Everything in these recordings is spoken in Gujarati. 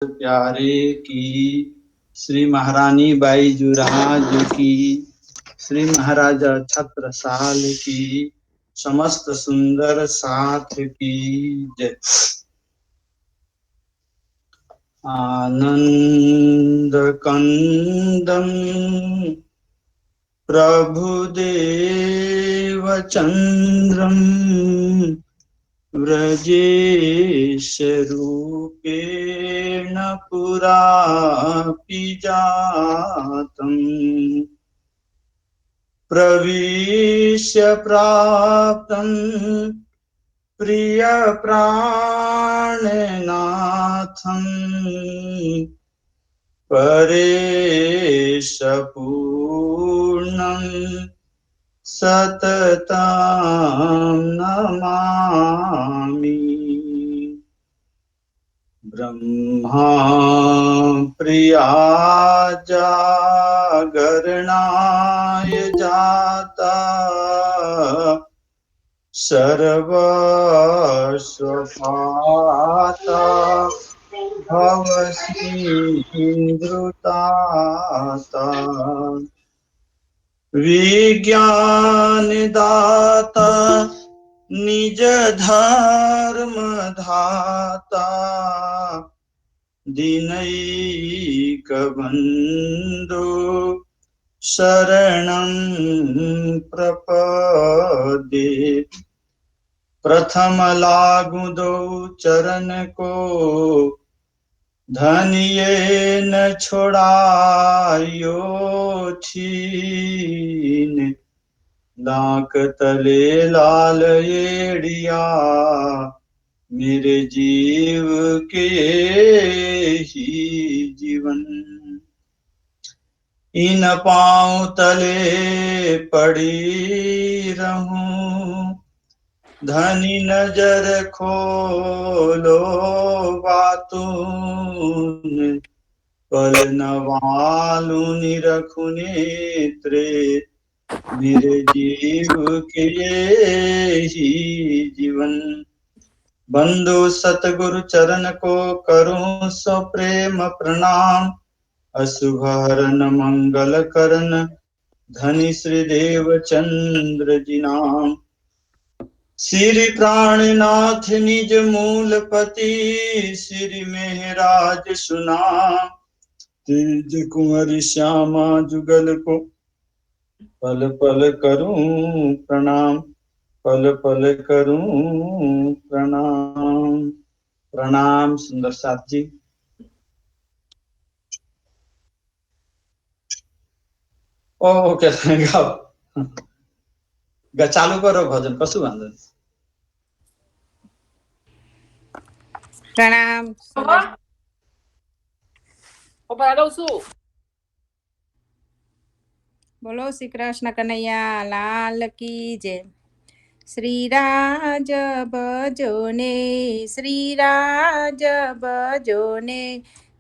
प्यारे की, श्री महारानी बाई जुराज की, श्री महाराजा छत्रसाल की, समस्त सुंदर साथ की जय। आनंद कंदम प्रभुदेव चंद्रम व्रजेशरूपेण पुरापि जातम् प्रविश्य प्राप्तम् प्रियप्राणनाथम् परेशपूर्णम् सततं नमामि। ब्रह्मा प्रिया जागरणाय जाता सर्वस्वपाता भवसीन्द्रुताता विज्ञान दाता निज धर्म धाता दीनैक बंधु शरणं प्रपद्ये प्रथम लागू दो चरण को धनिये न छोड़ायो छीन नाक तले लाल एड़िया मेरे जीव के ही जीवन इन पांव तले पड़ी रहूं धनी नजर खोलो बातून पल नवालू निरखु नेत्रे मेरे जीव के ये ही जीवन बंधु सतगुरु चरण को करूं सो प्रेम प्रणाम अशुभ हरन मंगल करन धनी श्री देव चंद्र जी नाम श्री प्राणनाथ निज मूलपति श्री मेहराज सुना तेज कुंवर श्यामा जुगल को पल पल करूं प्रणाम पल पल करूं प्रणाम। प्रणाम सुंदर साथ जी। ओके चालू करो भजन कशु वांधो नहीं। प्रणाम बोलो श्री कृष्ण कन्हैया लाल की जय। श्री राज बजोने श्री राज बजोने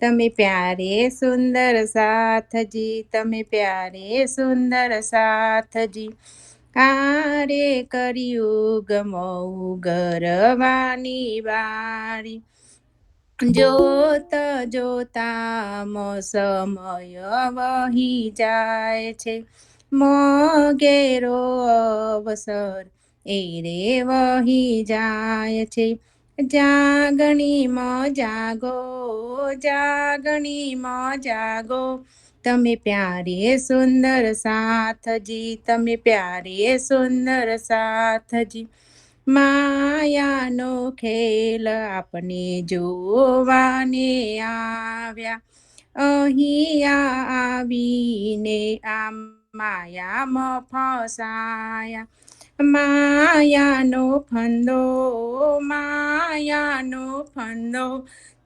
तमे प्यारे सुंदर साथ जी तमे प्यारे सुंदर साथ जी आरे करियुग मऊ गरवानी बारी જોત જોતામાં સમય વહી જાય છે મોગેરો અવસર એ રે વહી જાય છે જાગણીમાં જાગો જાગણીમાં જાગો તમે પ્યારે સુંદર સાથજી તમે પ્યારે સુંદર સાથજી માયાનો ખેલ આપણે જોવાને આવ્યા અહીંયા આવીને આ માયામાં ફસાયા માયાનો ફંદો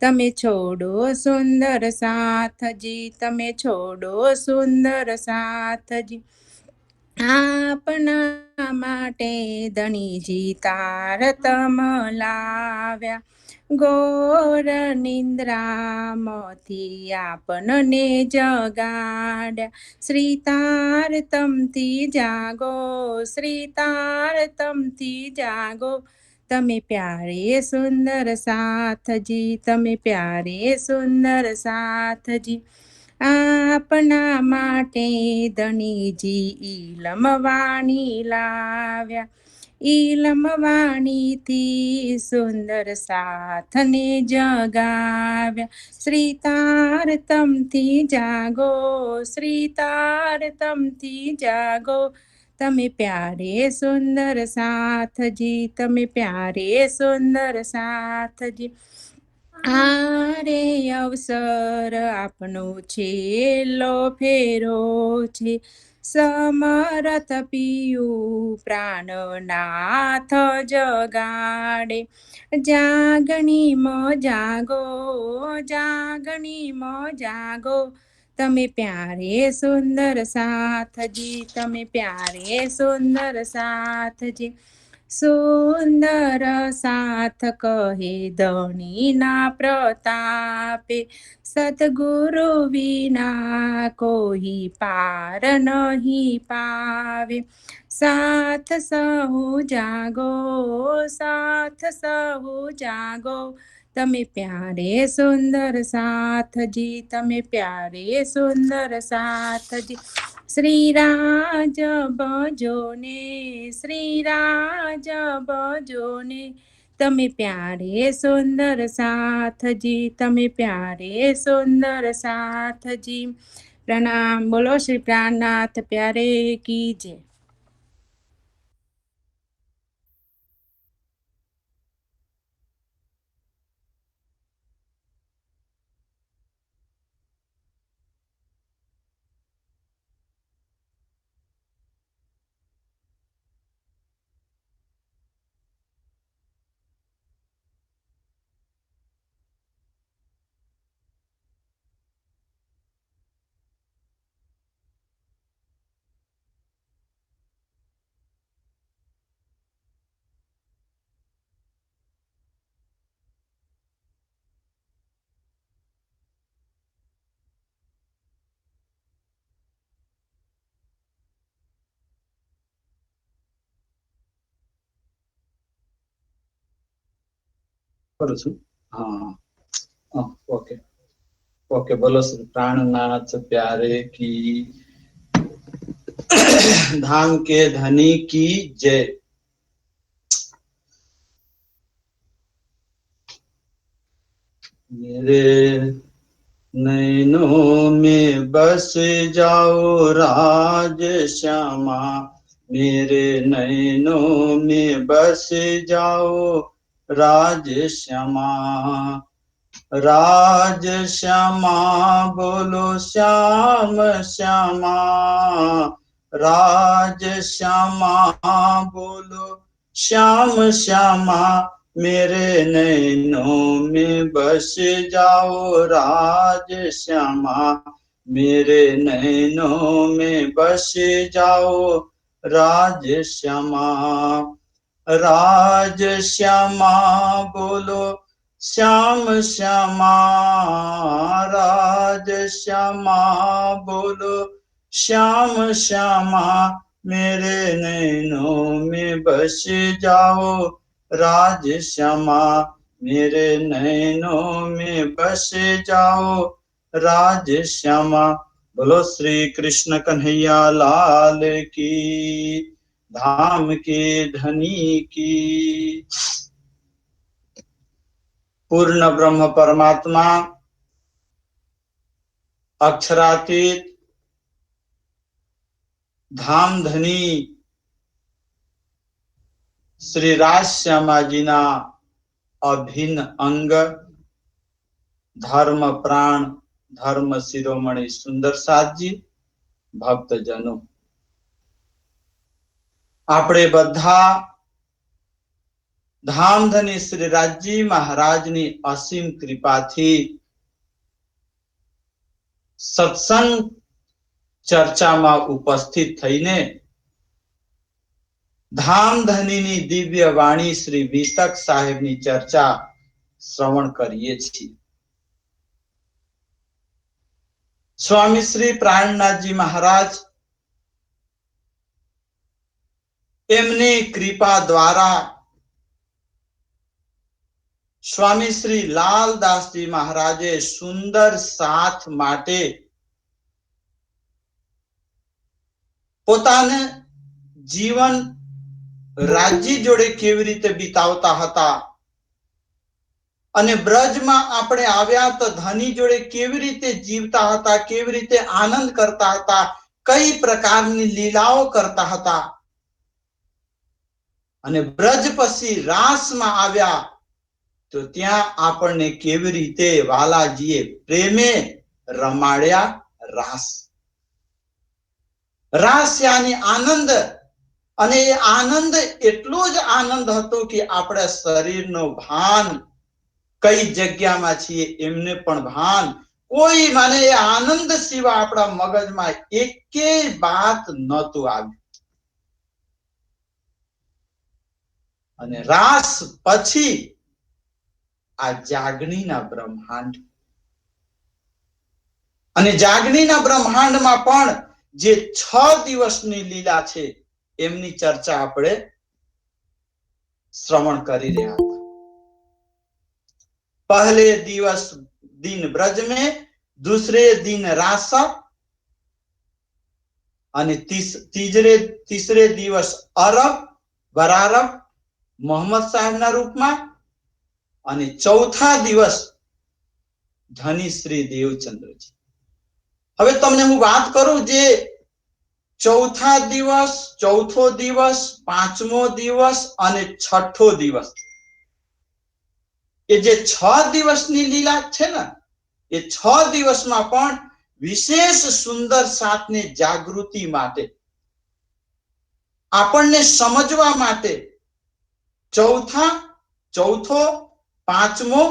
તમે છોડો સુંદર સાથજી તમે છોડો સુંદર સાથજી આપના માટે ધણીજી તારતમ લાવ્યા ઘોર નિંદ્રામાંથી આપનને જગાડ્યા શ્રી તારતમથી જાગો શ્રી તારતમથી જાગો તમે પ્યારે સુંદર સાથજી, તમે પ્યારે સુંદર સાથજી. આપના માટે ધણીજી ઈલમવાણી લાવ્યા, ઈલમવાણીથી સુંદર સાથને જગાવ્યા. શ્રી તારતમથી જાગો, શ્રી તારતમથી જાગો, તમે પ્યારે સુંદર સાથજી, તમે પ્યારે સુંદર સાથજી. આરે અવસર આપનો છેલ્લો ફેરો છે, સમરથ પિયું પ્રાણનાથ જગાડે. જાગણીમાં જાગો, જાગણીમાં જાગો, તમે પ્યારે સુંદર સાથજી, તમે પ્યારે સુંદર સાથજી. સુંદર સાથ કહે ધણીના પ્રતાપે, સદગુરુ વિના કોઈ પાર નહીં પાવે. સાથ સહુ જાગો, સાથ સહુ જાગો, તમે પ્યારે સુંદર સાથજી, તમે પ્યારે સુંદર સાથજી. શ્રી રાજ ભજો ને, શ્રી રાજ ભજો ને, તમે પ્યારે સુંદર સાથજી, તમે પ્યારે સુંદર સાથજી. પ્રણામ. બોલો શ્રી પ્રાણનાથ પ્યારે કી જય. કરું છું. હા, ઓકે ઓકે. બોલો શ્રી પ્રાણનાથ પ્યારે કી, धाम के धनी की जय. मेरे नैनों में बस जाओ राज श्यामा, मेरे नैनों में बस जाओ राज श्यामा. राज श्यामा बोलो श्याम श्यामा, राज श्यामा बोलो श्याम श्यामा. मेरे नैनों में बस जाओ राज श्यामा, मेरे नैनों में बस जाओ राज श्यामा. राज श्यामा बोलो श्याम श्यामा, राज श्यामा बोलो श्याम श्यामा. मेरे नैनों में बस जाओ राज श्यामा, मेरे नैनों में बस जाओ राज श्यामा. बोलो श्री कृष्ण कन्हैया लाल की, धाम के धनी की. पूर्ण ब्रह्म परमात्मा, अक्षरातीत, धाम धनी श्री राज श्यामाजीना अभिन्न अंग, धर्म प्राण, धर्म शिरोमणि सुंदर साथजी, भक्तजनो, આપણે બધા ધામધની શ્રી રાજજી મહારાજની અસીમ કૃપાથી સત્સંગ ચર્ચામાં ઉપસ્થિત થઈને ધામધનીની દિવ્ય વાણી શ્રી વિતક સાહેબની ચર્ચા શ્રવણ કરીએ છીએ. સ્વામી શ્રી પ્રાણનાથજી મહારાજ એમની કૃપા દ્વારા સ્વામી શ્રી લાલદાસજી મહારાજે સુંદર સાથ માટે પોતાને જીવન રાજ્ય જોડે કેવી રીતે બીતાવતા હતા અને બ્રજમાં આપણે આવ્યા તો ધની જોડે કેવી રીતે જીવતા હતા, કેવી રીતે આનંદ કરતા હતા, કઈ પ્રકારની લીલાઓ કરતા હતા અને બ્રજ પછી રાસમાં આવ્યા તો ત્યાં આપણને કેવી રીતે વાલાજીએ પ્રેમે રમાડ્યા રાસ. રાસ યાની આનંદ, અને એ આનંદ એટલો જ આનંદ હતો કે આપણા શરીરનો ભાન કઈ જગ્યામાં છીએ એમને પણ ભાન કોઈ માને એ આનંદ સિવાય આપણા મગજમાં એકેય વાત નહોતું આવ્યું. અને રાસ પછી આ જાગણીના બ્રહ્માંડ, અને જાગણીના બ્રહ્માંડમાં પણ જે 6 દિવસની લીલા છે એમની ચર્ચા આપણે શ્રવણ કરી રહ્યા હતા. पहले दिन ब्रज में, दूसरे दिन रास અને तीसरे દિવસ અરબ બરારબ મોહમ્મદ સાહેબના રૂપમાં, અને ચોથા દિવસ ધની શ્રી દેવચંદ્રજી. હવે તમને હું વાત કરું, જે ચોથા દિવસ, ચોથો દિવસ, પાંચમો દિવસ અને છઠ્ઠો દિવસ, એ જે 6 દિવસની લીલા છે ને, એ 6 દિવસમાં પણ વિશેષ સુંદર સાથને જાગૃતિ માટે, આપણને સમજવા માટે ચોથો, પાંચમો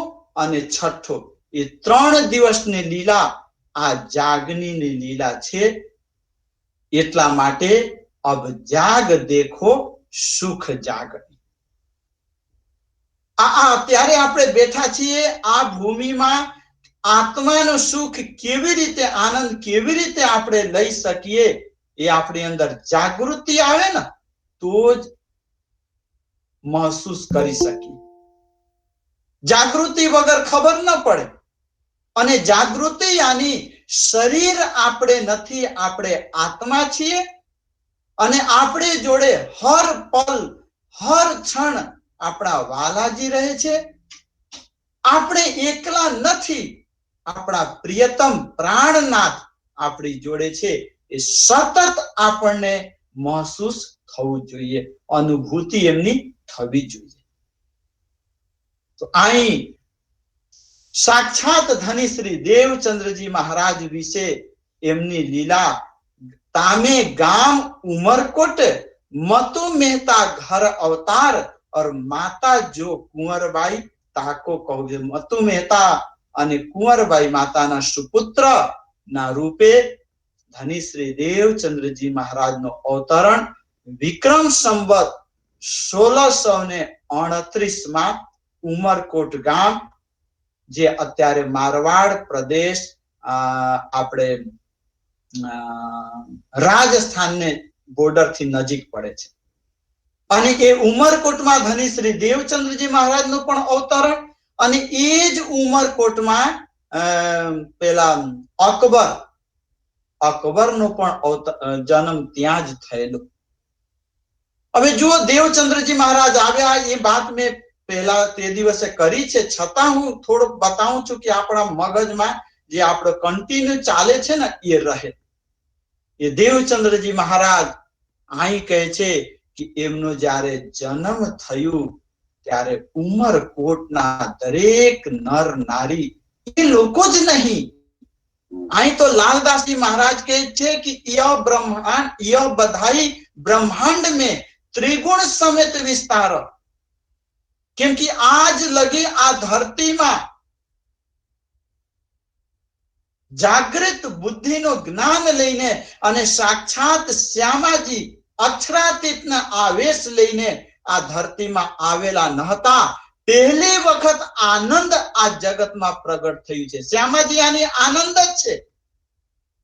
અને છઠ્ઠો એ 3 દિવસની લીલા આ જાગણીની લીલા છે. એટલા માટે અબ જાગ દેખો સુખ જાગણી. અત્યારે આપણે બેઠા છીએ આ ભૂમિમાં, આત્માનું સુખ કેવી રીતે, આનંદ કેવી રીતે આપણે લઈ શકીએ, એ આપણી અંદર જાગૃતિ આવે ને તો જ મહેસૂસ કરી શકીએ. જાગૃતિ વગર ખબર ન પડે. અને જાગૃતિ યાની શરીર આપણે નથી, આપણે આત્મા છીએ, અને આપણે જોડે હર પલ હર ક્ષણ આપણા વાલાજી રહે છે. આપણે એકલા નથી, આપણા પ્રિયતમ પ્રાણનાથ આપણી જોડે છે. એ સતત આપણને મહેસૂસ થવું જોઈએ, અનુભૂતિ એમની થવી જોઈએ. તો અહીં સાક્ષાત ધની શ્રી દેવચંદ્રજી મહારાજ વિશે એમની લીલા, તામે ગામ ઉમરકોટ मतु मेहता घर अवतार और माता जो कुंवरबाई ताको कहूजे. मतु मेहता અને કુંવરબાઈ માતાના સુપુત્ર ના રૂપે ધની શ્રી દેવચંદ્રજી મહારાજનો અવતરણ વિક્રમ સંવત 1629 માં ઉમરકોટ ગામ, જે અત્યારે મારવાડ પ્રદેશ, આપણે રાજસ્થાનને બોર્ડર થી નજીક પડે છે. અને એ ઉમરકોટમાં ધની શ્રી દેવચંદ્રજી મહારાજનું પણ અવતરણ, અને એ જ ઉમરકોટમાં પેલા અકબરનો પણ જન્મ ત્યાં જ થયેલો. હવે જુઓ, દેવચંદ્રજી મહારાજ આવ્યા એ વાત મેં પહેલા તે દિવસે કરી છે, છતાં હું થોડુંક બતાવું છું કે આપણા મગજમાં જે આપણો કન્ટિન્યુ ચાલે છે ને એ રહે. એ દેવચંદ્રજી મહારાજ અહીં કહે છે કે એમનો જ્યારે જન્મ થયું ત્યારે ઉમરકોટના દરેક નર નારી, એ લોકો જ નહીં, અહીં તો લાલદાસજી महाराज કહે છે કે यह बधाई ब्रह्मांड में त्रिगुण समेत विस्तार. કેમ કે આજ લગી આ ધરતીમાં જાગૃત બુદ્ધિનો જ્ઞાન લઈને અને સાક્ષાત શ્યામાજી અક્ષરાતીતના આવેશ લઈને આ ધરતીમાં આવેલા ન હતા. પહેલી વખત આનંદ આ જગતમાં પ્રગટ થયું છે. શ્યામાજી આની આનંદ જ છે.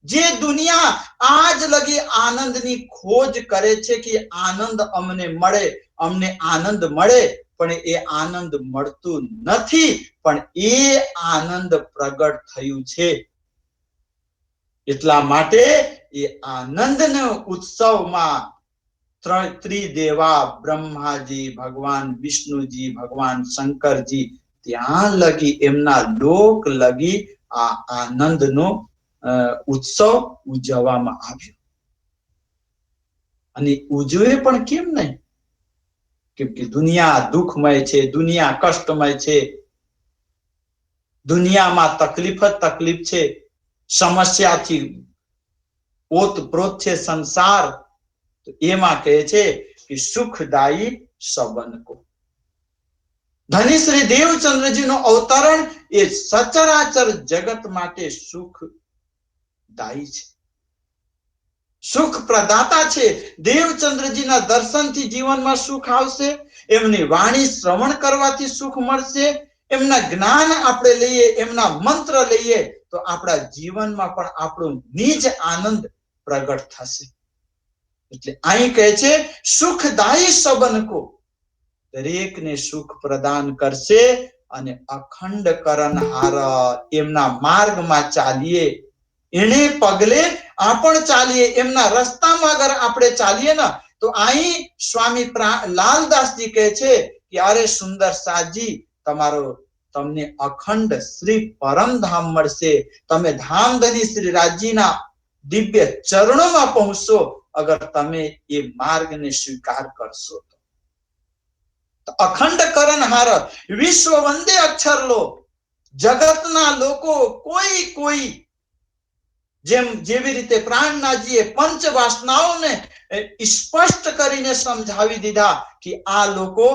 જે દુનિયા આજ લગી આનંદની ખોજ કરે છે કે આનંદ અમને મળે, અમને આનંદ મળે, પણ એ આનંદ મળતું નથી, પણ એ આનંદ પ્રગટ થયું છે. એટલા માટે એ આનંદનો ઉત્સવમાં ત્રિદેવા બ્રહ્માજી, ભગવાન વિષ્ણુજી, ભગવાન શંકરજી ત્યાં લગી એમના લોક લગી આ આનંદનો ઉત્સવ ઉજવવામાં આવ્યો. અને ઉજવે પણ કેમ નહીં? કેમ કે દુનિયા દુઃખમય છે, દુનિયા કષ્ટમય છે, દુનિયામાં તકલીફ જ તકલીફ છે, સમસ્યાથી ઓતપ્રોત છે સંસાર. તો એમાં કહે છે કે સુખદાયી સંબંધ કો. ધની શ્રી દેવચંદ્રજી નો અવતરણ એ સચરાચર જગત માટે સુખદાયી છે, સુખ પ્રદાતા છે. દેવચંદ્રજીના દર્શનથી જીવનમાં સુખ આવશે, એમની વાણી શ્રવણ કરવાથી સુખ મળશે, એમના જ્ઞાન આપણે લઈએ, એમના મંત્ર લઈએ તો આપણા જીવનમાં પણ આપણો નિજ આનંદ પ્રગટ થશે. એટલે અહીં કહે છે સુખદાયી સંબંધ કો, દરેકને સુખ પ્રદાન કરશે. અને અખંડ કરનહાર, એમના માર્ગમાં ચાલીએ, એને પગલે આપણે ચાલીએ, એમના રસ્તામાં અગર આપણે ચાલીએ ને તો અહીં સ્વામી લાલદાસજી કહે છે કે અરે સુંદર સાજી, તમને અખંડ શ્રી પરમધામ મળશે. તમે ધામધની શ્રી રાજ્યના દિવ્ય ચરણોમાં પહોંચશો અગર તમે એ માર્ગને સ્વીકાર કરશો. તો અખંડ કરનહાર, વિશ્વ વંદે અક્ષર લો. જગતના લોકો કોઈ જેવી રીતે પ્રાણનાથજીએ પંચ વાસનાઓને સ્પષ્ટ કરીને સમજાવી દીધા કે આ લોકો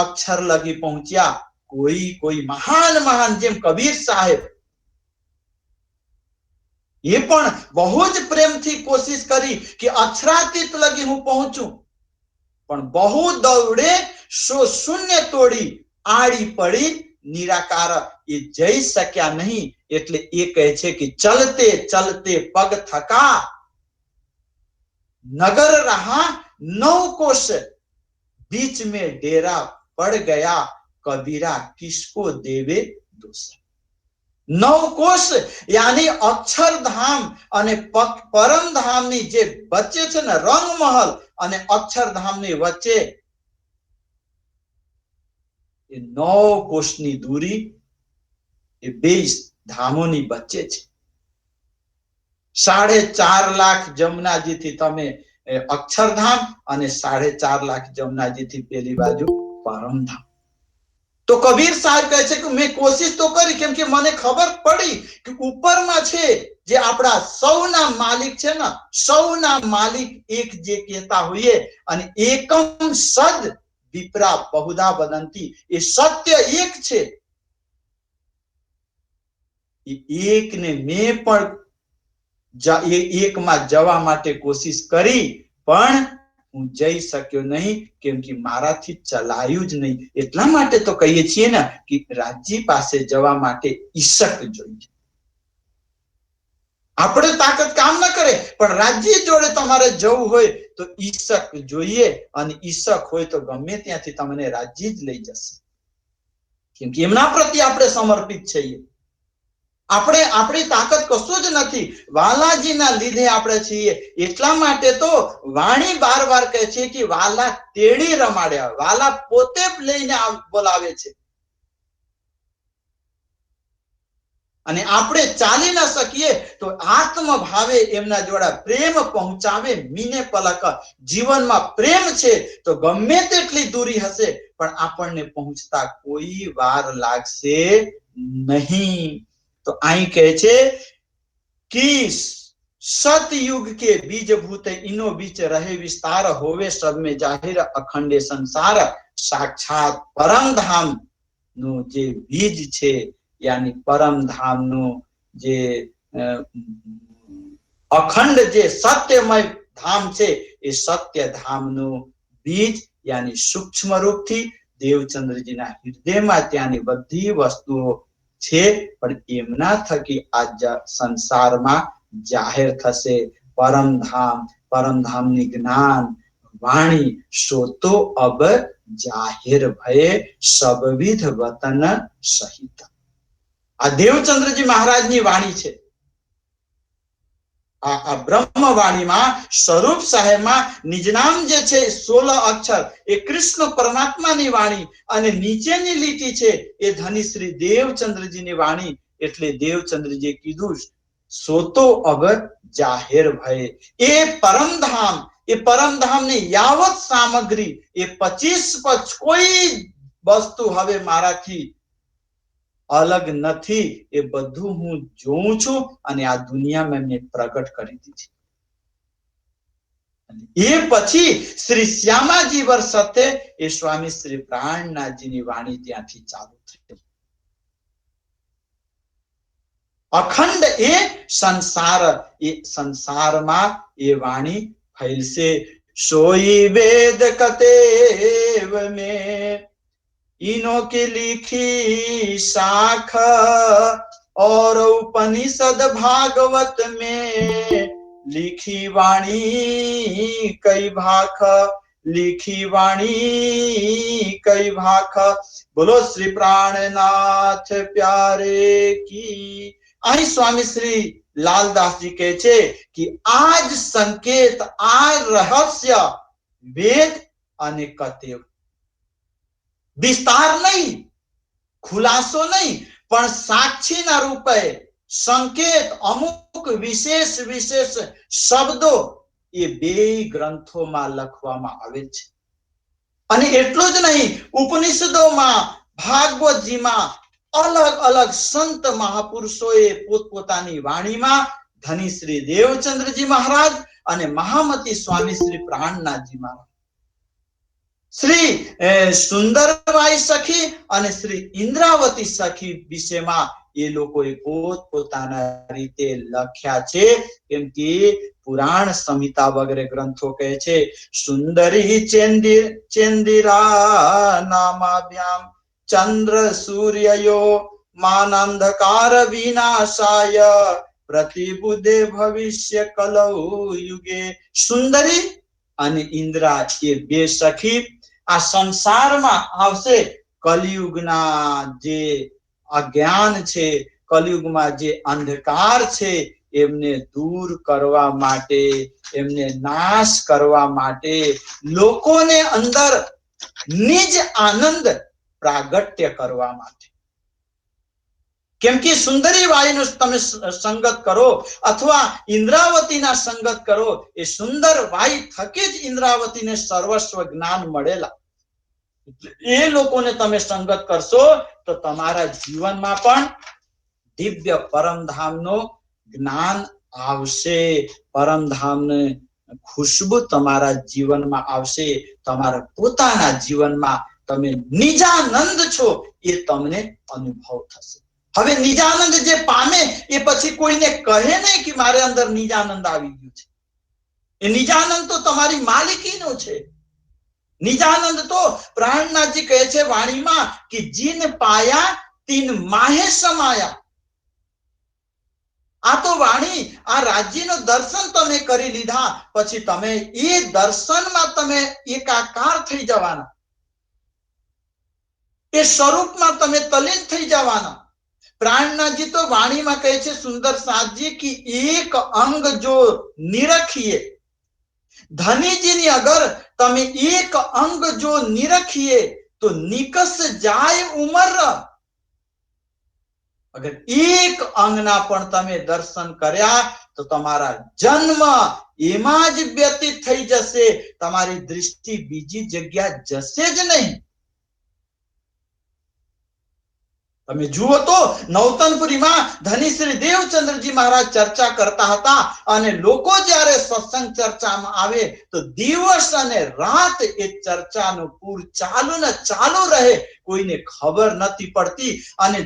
અક્ષર લગી પહોંચ્યા. કોઈ મહાન જેમ કબીર સાહેબ, એ પણ બહુ જ પ્રેમથી કોશિશ કરી કે અક્ષરાતીત લગી હું પહોંચું, પણ બહુ દોડે શૂન્ય તોડી આડી પડી નિરાકાર એ જઈ શક્યા નહીં. એટલે એ કહે છે કે ચલતે ચલતે પગ થકા, નગર રહા 9 कोस, बीच में डेरा पड़ गया, कबीरा किसको देवे दोष. 9 कोस यानी અક્ષરધામ અને પરમધામની જે વચ્ચે છે ને રંગમહલ અને અક્ષરધામની વચ્ચે એ 9 કોસની દૂરી એ બે ધામોની વચ્ચે છે. 4.5 લાખ જમનાજીથી તમે અક્ષરધામ અને 4.5 લાખ જમનાજીથી પેલી બાજુ પરમધામ. તો કબીર સાહેબ કહે છે કે મેં કોશિશ તો કરી, કેમ કે મને ખબર પડી કે ઉપરમાં છે જે આપણા સૌના માલિક છે ને, સૌના માલિક એક જે કહેતા હોઈએ, અને એકમ સદ વિપ્રા બહુધા વદંતી, એ સત્ય એક છે. એકને મેં પણ એકમાં જવા માટે કોશિશ કરી, પણ હું જઈ શક્યો નહીં, કેમ કે મારાથી ચલાયું જ નહીં. એટલા માટે તો કહીએ છીએ ને કે રાજ્ય પાસે જવા માટે ઈશક જોઈએ. આપણે તાકાત કામ ન કરે, પણ રાજ્ય જોડે તમારે જવું હોય તો ઈશક જોઈએ, અને ઈશક હોય તો ગમે ત્યાંથી તમને રાજ્ય જ લઈ જશે, કેમ કે એમના પ્રત્યે આપણે સમર્પિત છીએ. આપણી તાકાત કશું જ નથી, વાલાજીના લીધે આપણે છીએ. એટલા માટે તો વાણી બાર કહે છે કે વાલા તેડી રમાડ્યા, વાલા પોતે લઈને બોલાવે છે. અને આપણે ચાલી ન શકીએ તો આત્મભાવે એમના જોડે પ્રેમ પહોંચાવે. મીને પલક, જીવનમાં પ્રેમ છે તો ગમે તેટલી દૂરી હશે પણ આપણને પહોંચતા કોઈ વાર લાગશે નહીં. તો અહીં કહે છે કે સતયુગ કે બીજ ભૂત ઇનો બીચ રહે વિસ્તાર, હોવે સબ में जाहिर અખંડે સંસાર. સાક્ષાત પરમધામ નું જે બીજ છે, યાની પરમધામ નું જે અખંડ જે સત્યમય ધામ છે, એ સત્ય ધામનું બીજ યાની સૂક્ષ્મ રૂપથી દેવચંદ્રજીના હૃદયમાં ત્યાંની બધી વસ્તુઓ છે, પણ એમના થકી આજ સંસારમાં જાહેર થશે. પરમધામની જ્ઞાન વાણી સો તો અબ જાહેર ભયે સબવિધ વતન સહિત. આ દેવચંદ્રજી મહારાજની વાણી છે. આ બ્રહ્મવાણીમાં સ્વરૂપ સાહેબમાં નિજનામ જે છે 16 અક્ષર એ કૃષ્ણ પરમાત્માની વાણી અને નીચેની લીટી છે એ ધની શ્રી દેવચંદ્રજીની વાણી. એટલે દેવચંદ્રજીએ કીધું સોતો અબ જાહેર ભય. એ પરમધામની યાવત સામગ્રી એ 25 કોઈ વસ્તુ હવે મારાથી અલગ નથી. એ બધું હું જોઉં છું અને આ દુનિયામાં મેં પ્રગટ કરી દીધી. એ પછી શ્રી શ્યામાજી વર્ષે એ સ્વામી શ્રી પ્રાણનાથજીની વાણી ત્યાંથી ચાલુ થઈ. અખંડ એ સંસારમાં એ વાણી ફેલશે. સોઈ વેદ કતેવ મેં इनों की लिखी शाख और उपनिषद भागवत में लिखी वाणी कई भाख. लिखी वाणी कई भाख. बोलो श्री प्राणनाथ प्यारे की. અહીં સ્વામી શ્રી લાલદાસજી કહે છે કે આ જ સંકેત, આ રહસ્ય વેદ અને કતેવ. વિસ્તાર નહીં, ખુલાસો નહીં, પણ સાક્ષીના રૂપે સંકેત, અમુક વિશેષ શબ્દો એ બે ગ્રંથોમાં લખવામાં આવે છે. અને એટલું જ નહીં, ઉપનિષદોમાં, ભાગવતજીમાં અલગ અલગ સંત મહાપુરુષોએ પોતપોતાની વાણીમાં ધની શ્રી દેવચંદ્રજી મહારાજ અને મહામતી સ્વામી શ્રી પ્રાણનાથજી મહારાજ, શ્રી સુંદરબાઈ સખી અને શ્રી ઇન્દ્રાવતી સખી વિશેમાં એ લોકોએ પોતપોતાના રીતે લખ્યા છે. કેમ કે પુરાણ સંહિતા વગેરે ગ્રંથો કહે છે સુંદરી ચેન્દિરા નામાભ્યામ ચંદ્ર સૂર્યયો માનંધકાર વિનાશાય પ્રતિબુદ્ધે ભવિષ્ય કલૌ યુગે. સુંદરી અને ઇન્દ્રા એ બે સખી આ સંસારમાં આવશે. કલિયુગના જે અજ્ઞાન છે, કલિયુગમાં જે અંધકાર છે એમને દૂર કરવા માટે, એમને નાશ કરવા માટે, લોકોને અંદર નિજ આનંદ પ્રાગટ્ય કરવા માટે. કેમ કે સુંદરી વાયુનો તમે સંગત કરો અથવા ઇન્દ્રાવતીના સંગત કરો, એ સુંદર વાયુ થકી જ ઇન્દ્રાવતીને સર્વસ્વ જ્ઞાન મળેલા. એ લોકોને તમે સંગત કરશો તો તમારા જીવનમાં પણ દિવ્ય પરમધામનો જ્ઞાન આવશે. પરમધામને ખુશ્બુ તમારા જીવનમાં આવશે. તમારા પોતાના જીવનમાં તમે નિજાનંદ છો એ તમને અનુભવ થશે. હવે નિજાનંદ જે પામે એ પછી કોઈને કહે નહીં કે મારે અંદર નિજાનંદ આવી ગયું છે. એ નિજાનંદ તો તમારી માલિકીનો છે. નિજાનંદ તો પ્રાણનાથજી કહે છે વાણીમાં કે જીન પાયા તીન માહે સમાયા. આ તો વાણી, આ રાજ્યનો દર્શન તમે કરી લીધા પછી તમે એ દર્શનમાં તમે એકાકાર થઈ જવાના, એ સ્વરૂપમાં તમે તલ્લીન થઈ જવાના. प्राणनाथजी तो वाणी में कहे छे सुंदर साथजी की एक अंग जो निरखिए, धनी जी ने अगर तमे एक अंग जो निरखिए तो निकस जाय उमर। अगर एक अंगना पण तमे दर्शन कर्या तो तमारा जन्म एमां ज व्यतीत थई जशे, तमारी दृष्टि बीजी जग्या जशे ज नहीं। તમે જુઓ તો નવતનપુરીમાં ધની શ્રી દેવચંદ્રજી મહારાજ ચર્ચા કરતા હતા અને લોકો જ્યારે સત્સંગ ચર્ચામાં આવે તો દિવસ અને રાત એ ચર્ચાનો પૂર ચાલુ ને ચાલુ રહે, કોઈને ખબર નથી પડતી। અને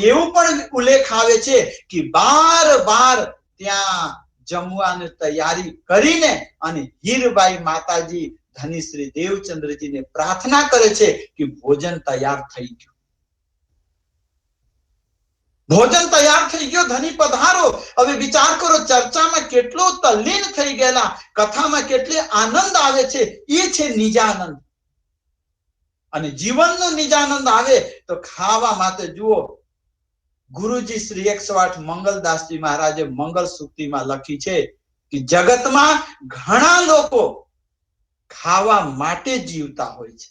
એવું પણ ઉલ્લેખ આવે છે કે બાર ત્યાં જમવાની તૈયારી કરીને અને હીરબાઈ માતાજી ધની શ્રી દેવચંદ્રજીને પ્રાર્થના કરે છે કે ભોજન તૈયાર થઈ ગયું, भोजन तैयार थई गयो, धनी पधारो। હવે વિચાર કરો ચર્ચામાં કેટલો તલ્લીન થઈ ગયેલા, કથામાં કેટલી આનંદ આવે છે, એ છે નિજાનંદ। અને જીવનનો નિજાનંદ આવે તો ખાવા માટે જુઓ, ગુરુજી શ્રી 108 મંગલદાસજી મહારાજે મંગલ સૂક્તિમાં લખી છે કે જગતમાં ઘણા લોકો ખાવા માટે જીવતા હોય છે,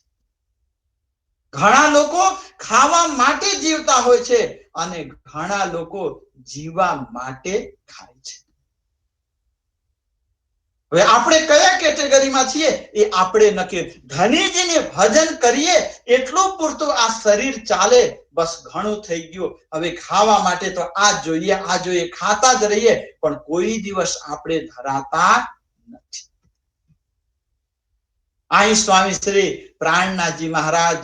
ઘણા લોકો ખાવા માટે જીવતા હોય છે અને ઘણા લોકો જીવવા માટે ખાય છે. હવે આપણે કયા કેટેગરીમાં છીએ એ આપણે નક્કી. ધનીજીને ભજન કરીએ એટલું પૂરતું આ શરીર ચાલે, બસ ઘણું થઈ ગયું. હવે ખાવા માટે તો આ જોઈએ ખાતા જ રહીએ, પણ કોઈ દિવસ આપણે ધરાતા નથી. અહીં સ્વામી શ્રી પ્રાણનાથજી મહારાજ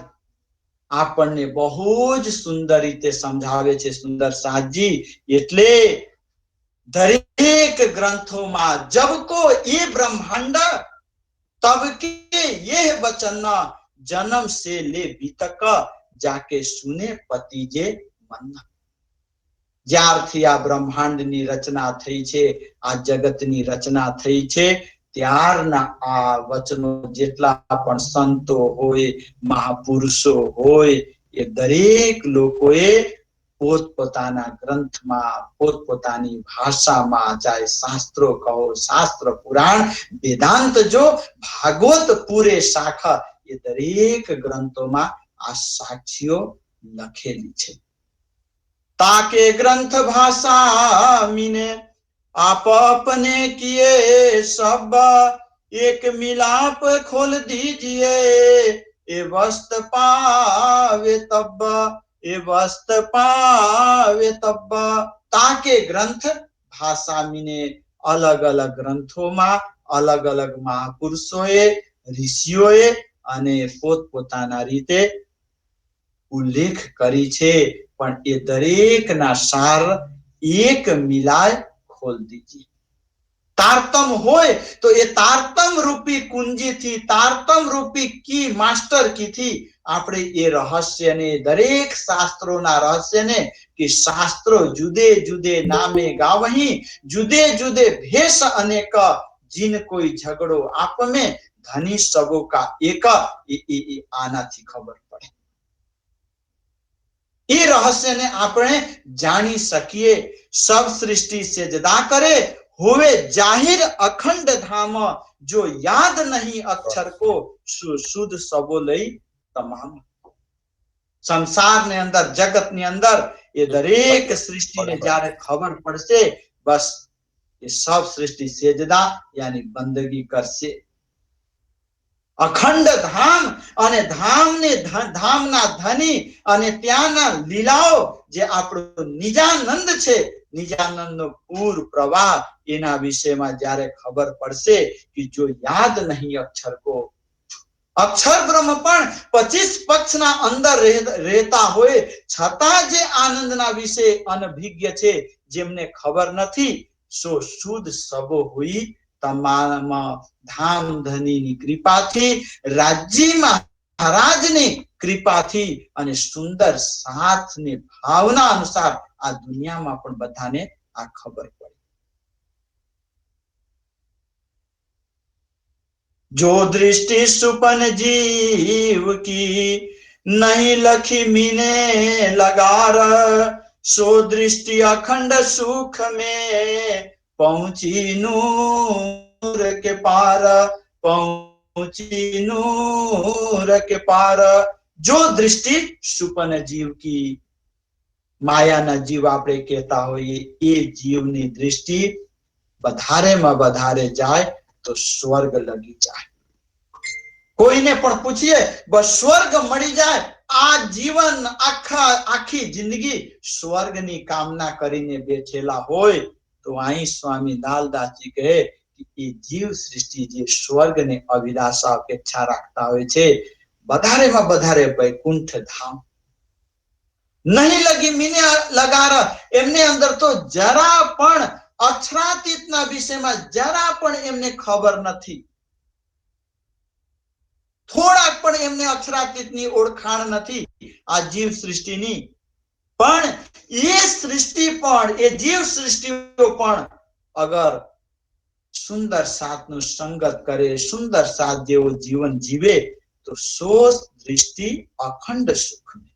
આપણને બહુ જ સુંદર રીતે સમજાવે છે. સુંદર સાજી એટલે दरेक ग्रंथों में जब को ये ब्रह्मांड तब के ये वचन जन्म से ले बीतक जाके सुने पति जे मन. ज्यारथी आ ब्रह्मांड नी रचना थई छे, आ जगत नी रचना थई छे, त्यारना आ वचनो जेटला पण संतो होय, महापुरुषो होय, ए दरेक लोकोए પોતપોતાના ગ્રંથમાં, પોતપોતાની ભાષામાં, ચાહે શાસ્ત્રો કહો, શાસ્ત્ર પુરાણ, વેદાંત જો, ભાગવત પૂરે શાખા, એ દરેક ગ્રંથોમાં આ સાક્ષીઓ લખેલી છે. ताके ग्रंथ भाषा मीने आप अपने किए सब, एक मिलाप खोल दीजिए ए वस्त पावे तब, ए वस्त पावे तब. ताके ग्रंथ भाषा मीने अलग अलग ग्रंथों में अलग अलग महापुरुषोए, ऋषियोए અને પોતપોતાના રીતે ઉલ્લેખ કરી છે, પણ એ દરેકના સાર એક મિલાય ખોલ દીજીએ. તારતમ હોય તો એ તારતમ રૂપી કુંજીથી, તારતમ રૂપી કી માસ્ટર કીથી આપણે એ રહસ્યને, દરેક શાસ્ત્રોના રહસ્યને, કે શાસ્ત્રો જુદે જુદે નામે ગાવહી, જુદે જુદે ભેષ અનેક, જીન કોઈ ઝઘડો આપમે, ધની સબો કા એક, આનાથી ખબર પડે. એ રહસ્યને આપણે જાણી શકીએ. સબ સૃષ્ટિ સેજદા કરે, होवे जाहिर अखंड धाम, जो याद नहीं अक्षर को, शुद्ध सबो लई तमाम. संसार ने अंदर, जगत ने अंदर ये दरेक सृष्टि ने जारे खबर पड़से, बस ये सब सृष्टि सेजदा यानी बंदगी करसे. अखंड धाम અને ધામને ધામના ધની અને ત્યાંના લીલાઓ જે આપણો નિજાનંદ છે, નિજાનંદનો પૂર પ્રવાહ, એના વિષયમાં જ્યારે ખબર પડશે કે જો યાદ નહીં અક્ષર કો, અક્ષર બ્રહ્મ પણ 25 પક્ષના અંદર રહેતા હોય છતાં જે આનંદના વિશે અનભિજ્ઞ છે, જેમને ખબર નથી, સો શુદ્ધ સબો હોઈ તમામ ધામ ધનીની કૃપાથી, રાજ્ય મહારાજની કૃપાથી અને સુંદર સાથની ભાવના અનુસાર આ દુનિયામાં પણ બધાને આ ખબર પડે. जो दृष्टि सुपन जीव की नहीं लखी मीने लगार, सो दृष्टि अखंड सुख में पहुंची नूर के पार, पहुंची नूर के पार. जो दृष्टि सुपन जीव की, मायाना जीव आपणे कहता होઈએ, એ જીવની દૃષ્ટિ વધારેમાં વધારે જાય તો સ્વર્ગ લગી જાય. કોઈને પણ પૂછીએ, બસ સ્વર્ગ મળી જાય, આ જીવન આખી જિંદગી સ્વર્ગની કામના કરીને બેઠેલા હોય, તો અહીં સ્વામી લાલદાસજી કહે કે એ જીવ સૃષ્ટિ જે સ્વર્ગને અભિલાષા અપેક્ષા રાખતા હોય છે, વધારેમાં વધારે વૈકુંઠ ધામ. નહીં લગી મીને લગાર, એમને અંદર તો જરા પણ અક્ષરાતીતના વિષયમાં જરા પણ એમને ખબર નથી, થોડાક પણ એમને અક્ષરાતીતની ઓળખાણ નથી આ જીવ સૃષ્ટિની. પણ એ સૃષ્ટિ પણ, એ જીવ સૃષ્ટિઓ પણ અગર સુંદર સાથનું સંગત કરે, સુંદર સાથ જેવું જીવન જીવે, તો સો दृष्टि अखंड सुख में।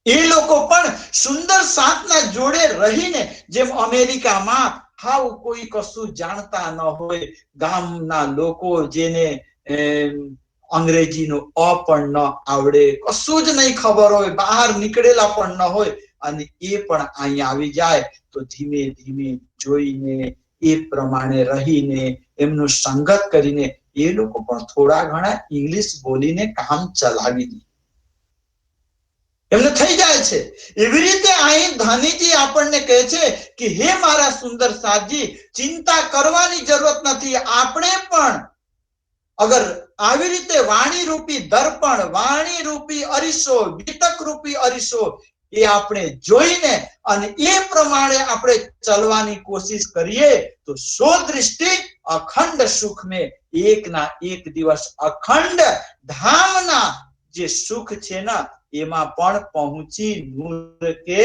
એ લોકો પણ સુંદર સાતના જોડે રહીને, જેમ અમેરિકામાં હાવ કોઈ કશું જાણતા ન હોય, ગામના લોકો જેને અંગ્રેજીનો અ પણ ન આવડે, કશું જ નહીં ખબર હોય, બહાર નીકળેલા પણ ન હોય, અને એ પણ અહીં આવી જાય તો ધીમે ધીમે જોઈને એ પ્રમાણે રહીને એમનું સંગત કરીને એ લોકો પણ થોડા ઘણા ઇંગ્લિશ બોલીને કામ ચલાવી દે, એમને થઈ જાય છે। એવી રીતે અહીં ધનીજી આપણને કહે છે કે હે મારા સુંદર સાજી, ચિંતા કરવાની જરૂરત નથી। આપણે પણ અગર આવી રીતે વાણી રૂપી દર્પણ, વાણી રૂપી અરીસો, વિતક રૂપી અરીસો એ આપણે જોઈને અને એ પ્રમાણે આપણે ચલવાની કોશિશ કરીએ તો સો દૃષ્ટિ અખંડ સુખ में એક ના એક દિવસ અખંડ ધામના જે સુખ છે ને એમાં પણ પહોંચી નૂર કે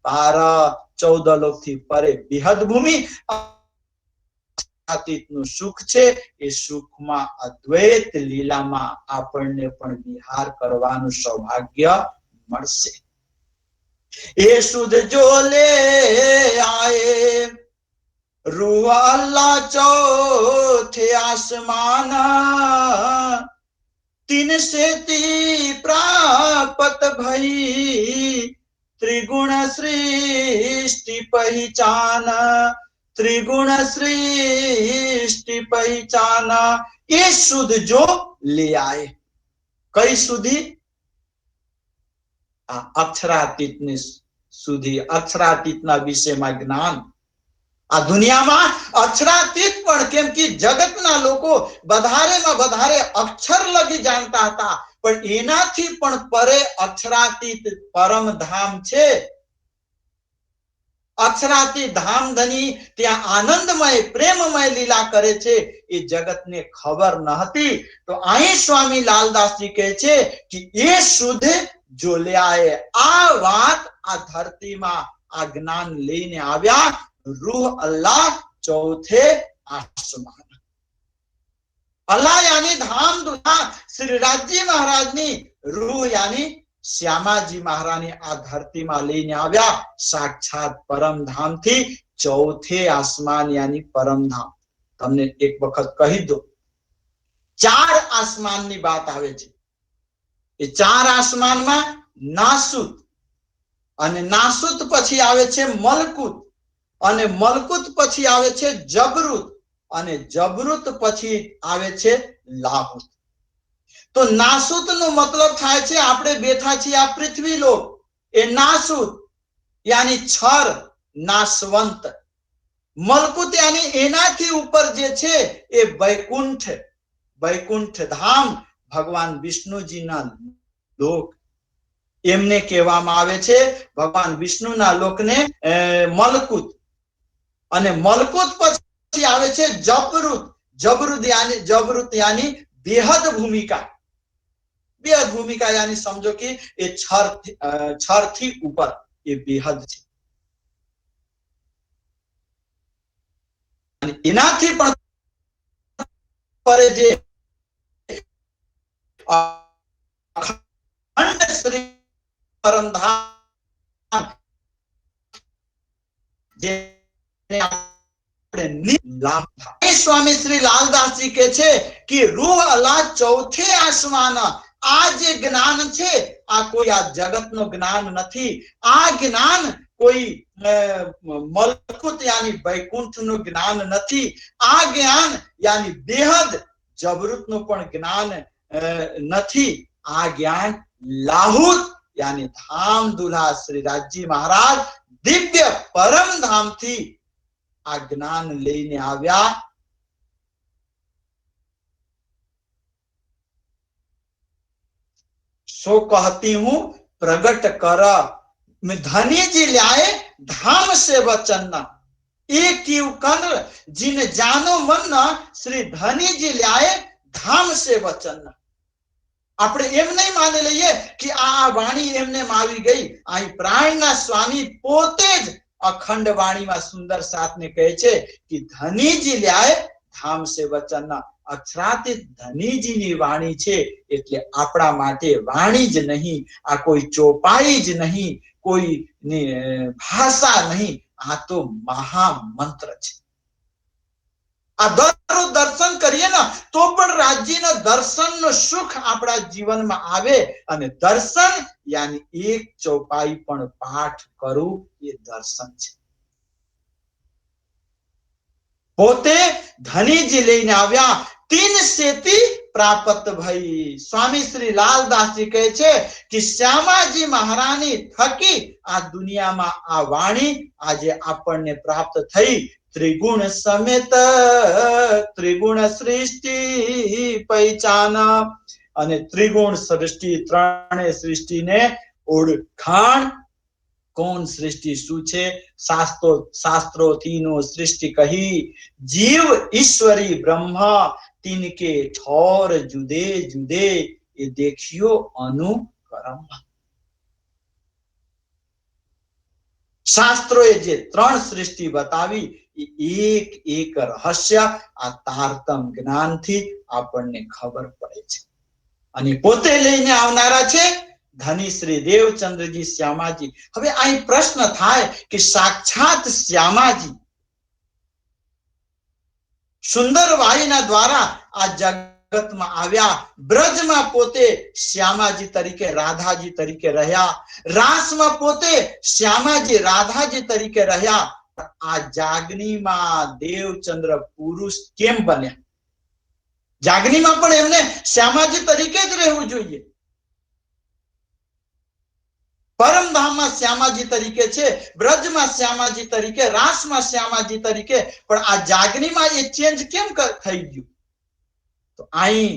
12-14 લોકથી પરે બેહદ ભૂમિ અતીતનું સુખ છે। એ સુખમાં અદ્વૈત લીલામાં આપણને પણ વિહાર કરવાનું સૌભાગ્ય મળશે। એ સુધ જો લે આए रूह अल्लाह चौथे आसमान, तीन से ती प्राप्त भई त्रिगुण सृष्टि पहचान, त्रिगुण सृष्टि पहचान। ये सुध जो ले आए, कई सुधी? अक्षरातीतनी सुधी, अक्षरातीतना विषयમાં જ્ઞાન। આ દુનિયામાં અક્ષરાતીત પણ, કેમ કે જગતના લોકો વધારેમાં વધારે અક્ષર લગી જાણતા હતા, પણ એનાથી પણ પરે અક્ષરાતીત પરમધામ છે। અક્ષરાતીત ધામ ધની ત્યાં આનંદમય પ્રેમમય લીલા કરે છે, એ જગતને ખબર ન હતી। તો અહીં સ્વામી લાલદાસજી કહે છે કે એ શુદ્ધ જો લે આए, આ વાત આ ધરતીમાં આ જ્ઞાન લઈને આવ્યા। रूह अल्लाह चौथे आसमान, अल्लाह यानी धाम दुल्हा श्री राजी महाराजनी रूह यानी श्यामाजी महारानी आ धरती में लईने आव्या साक्षात परमधाम थी चौथे आसमान यानी परमधाम। तमने एक वखत कही दो, 4 आसमान नी बात आवे छे। ए 4 आसमान में नासुत, अने नासुत पछी आवे छे मलकुत, અને મલકુત પછી આવે છે જબરુત, અને જબરુત પછી આવે છે લાહુત। તો નાસુત નો મતલબ થાય છે આપણે બેઠા છીએ આ પૃથ્વી લોક, એ નાસુત यानी छर नाशवंत। मलकुत यानी एनाथी ऊपर जे छे ए वैकुंठ, वैकुंठ धाम भगवान विष्णुजी ना लोक, एमने कहेवामां आवे छे भगवान विष्णुना लोकने मलकुत। અને મલકુત પછી આવે છે જબરુત, જબરુત यानी बेहद भूमिका। बेहद भूमिका यानी समझो कि ये छर थी ऊपर, ये बेहद छे। एनाथी पण परे जे अखंड श्री परमधाम जे स्वामी श्री लालदास जी के छे कि रूह अल्लाह चौथे आसमान। आ जे ज्ञान छे आ कोई आ जगत नो ज्ञान नथी, आ ज्ञान कोई मलकुत यानी वैकुंठ नो ज्ञान नथी। आ ज्ञान यानी बेहद जबरूत नो पण ज्ञान नथी। आ ज्ञान लाहुत यानी धाम दुल्हा श्री राजी महाराज दिव्य परम धाम थी आ ज्ञान लईने आव्या। सो कहती हूं प्रगट कर, मैं धनी जी लाए धाम से वचन, एक कन जिन जानो मन श्री धनी जी लाए धाम से वचन। આપણે એમ નહીં માની લઈએ કે આ વાણી એમને આવી ગઈ। અહીં પ્રાણના સ્વામી પોતે જ અખંડ વાણીમાં સુંદર સાતને કહે છે કે ધનીજી લ્યાય ધામ સે વચન। અક્ષરાતીત ધનીજીની વાણી છે. એટલે આપણા માટે વાણી જ નહીં, આ કોઈ ચોપાઈ જ નહીં, કોઈ ભાષા નહીં, આ તો મહામંત્ર છે. આ દરરોજ દર્શન કરીએ ને તો પણ રાજ્યના દર્શનનું સુખ આપણા જીવનમાં આવે. અને દર્શન યાની એક ચોપાઈ પણ પાઠ કરું એ દર્શન છે. પોતે ધનીજી લઈને આવ્યા, 3 સેતી પ્રાપ્ત ભઈ. સ્વામી શ્રી લાલદાસજી કહે છે કે શ્યામાજી મહારાણી થકી આ દુનિયામાં આ વાણી આજે આપણને પ્રાપ્ત થઈ. ત્રિગુણ સમેત ત્રિગુણ સૃષ્ટિ પહેચાન. અને ત્રિગુણ સૃષ્ટિ, ત્રણેય સૃષ્ટિને ઓળખાણ. કોણ સૃષ્ટિ શું છે? શાસ્ત્રોથી નો સૃષ્ટિ કહી. જીવ ઈશ્વરી બ્રહ્મ તિનકે ઠોર જુદે જુદે, એ દેખ્યો અનુકરમ. શાસ્ત્રોએ જે 3 સૃષ્ટિ બતાવી એ એક એક રહસ્ય આ તારતમ જ્ઞાનથી આપણને ખબર પડે છે. અને પોતે લઈને આવનારા છે ધની શ્રી દેવચંદ્રજી શ્યામાજી. હવે અહીં પ્રશ્ન થાય કે સાક્ષાત શ્યામાજી સુંદર વાણીના દ્વારા આ જગતમાં આવ્યા. બ્રજમાં પોતે શ્યામાજી તરીકે, રાધાજી તરીકે રહ્યા. રાસમાં પોતે શ્યામાજી રાધાજી તરીકે રહ્યા. આ જાગનીમાં દેવચંદ્ર પુરુષ કેમ બન્યા? જાગનીમાં પણ એમને શ્યામાજી તરીકે જ રહેવું જોઈએ. પરમધામમાં શ્યામાજી તરીકે છે, બ્રજમાં શ્યામાજી તરીકે, રાસમાં શ્યામાજી તરીકે, પણ આ જાગનીમાં એ ચેન્જ કેમ થઈ ગયું? તો અહીં